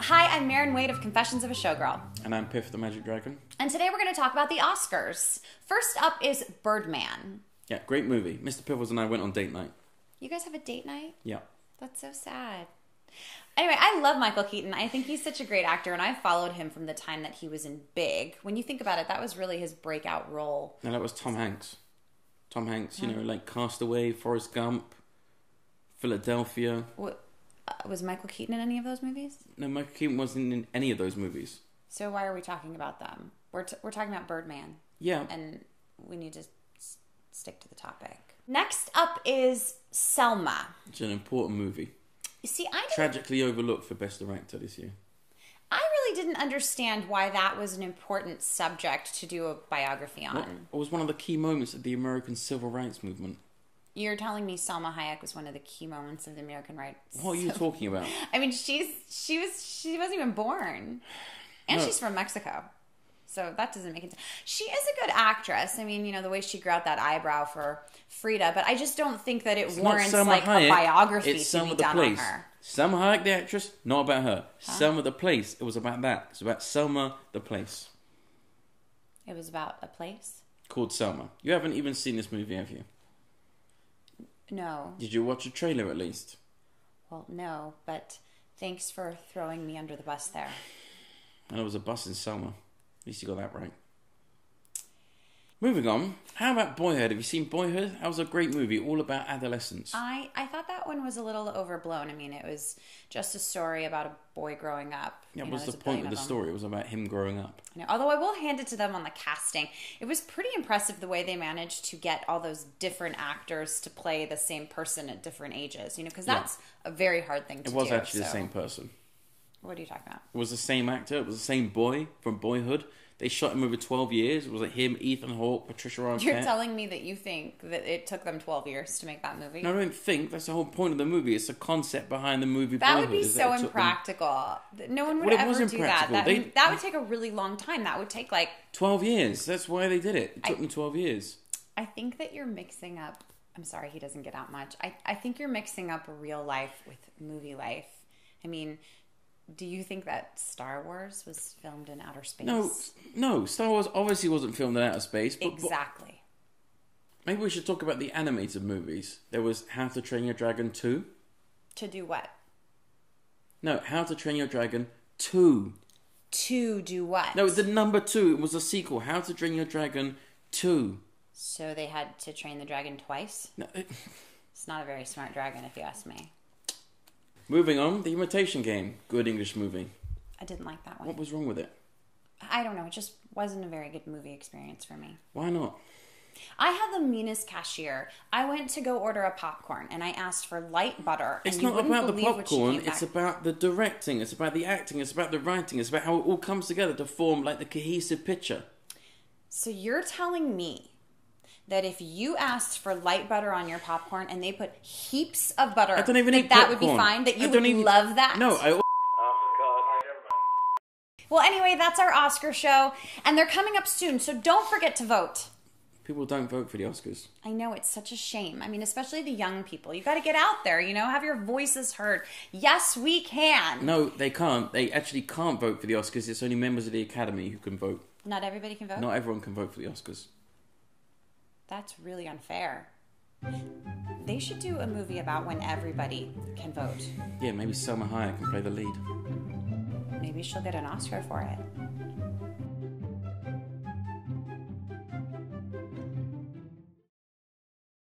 Hi, I'm Maren Wade of Confessions of a Showgirl. And I'm Piff, the Magic Dragon. And today we're going to talk about the Oscars. First up is Birdman. Yeah, great movie. Mr. Piffles and I went on date night. You guys have a date night? Yeah. That's so sad. Anyway, I love Michael Keaton. I think he's such a great actor, and I followed him from the time that he was in Big. When you think about it, that was really his breakout role. No, that was Tom Hanks. Tom Hanks, you know, like Castaway, Forrest Gump, Philadelphia. Was Michael Keaton in any of those movies? No, Michael Keaton wasn't in any of those movies. So why are we talking about them? We're talking about Birdman. Yeah. And we need to stick to the topic. Next up is Selma. It's an important movie. You see, Tragically overlooked for Best Director this year. I really didn't understand why that was an important subject to do a biography on. It was one of the key moments of the American Civil Rights Movement. You're telling me Salma Hayek was one of the key moments of the American rights? What are you talking about? I mean, she wasn't even born, and she's from Mexico, so that doesn't make it. She is a good actress. I mean, you know, the way she grew out that eyebrow for Frida, but I just don't think that it warrants like a biography to be done on her. Salma Hayek, the actress, not about her. Huh? Selma the place. It was about that. It's about Selma the place. It was about a place called Selma. You haven't even seen this movie, have you? No. Did you watch a trailer at least? Well, no, but thanks for throwing me under the bus there. And there was a bus in Selma. At least you got that right. Moving on, how about Boyhood? Have you seen Boyhood? That was a great movie, all about adolescence. I thought that one was a little overblown. I mean, it was just a story about a boy growing up. Yeah, what was the point of the story? It was about him growing up. Although I will hand it to them on the casting. It was pretty impressive the way they managed to get all those different actors to play the same person at different ages. You know, because that's a very hard thing to do. It was actually the same person. What are you talking about? It was the same actor. It was the same boy from Boyhood. They shot him over 12 years. It was like him, Ethan Hawke, Patricia Arquette. You're telling me that you think that it took them 12 years to make that movie? No, I don't think. That's the whole point of the movie. It's the concept behind the movie. That Boyhood, would be so impractical. No one would ever do that. That would take a really long time. That would take like 12 years. That's why they did it. It took them 12 years. I think that you're mixing up. I'm sorry, he doesn't get out much. I think you're mixing up real life with movie life. I mean, do you think that Star Wars was filmed in outer space? No. Star Wars obviously wasn't filmed in outer space. But exactly. Maybe we should talk about the animated movies. There was How to Train Your Dragon 2. To do what? No, How to Train Your Dragon 2. To do what? No, the number 2. It was a sequel. How to Train Your Dragon 2. So they had to train the dragon twice? No, it's not a very smart dragon, if you ask me. Moving on, The Imitation Game. Good English movie. I didn't like that one. What was wrong with it? I don't know. It just wasn't a very good movie experience for me. Why not? I had the meanest cashier. I went to go order a popcorn, and I asked for light butter. It's not about the popcorn. It's about the directing. It's about the acting. It's about the writing. It's about how it all comes together to form like the cohesive picture. So you're telling me that if you asked for light butter on your popcorn and they put heaps of butter, I don't even eat that popcorn. Would be fine? That you would love that? No, Oh, God. Well, anyway, that's our Oscar show, and they're coming up soon, so don't forget to vote. People don't vote for the Oscars. I know, it's such a shame. I mean, especially the young people. You got to get out there, you know, have your voices heard. Yes, we can. No, they can't. They actually can't vote for the Oscars. It's only members of the Academy who can vote. Not everybody can vote? Not everyone can vote for the Oscars. That's really unfair. They should do a movie about when everybody can vote. Yeah, maybe Salma Hayek can play the lead. Maybe she'll get an Oscar for it.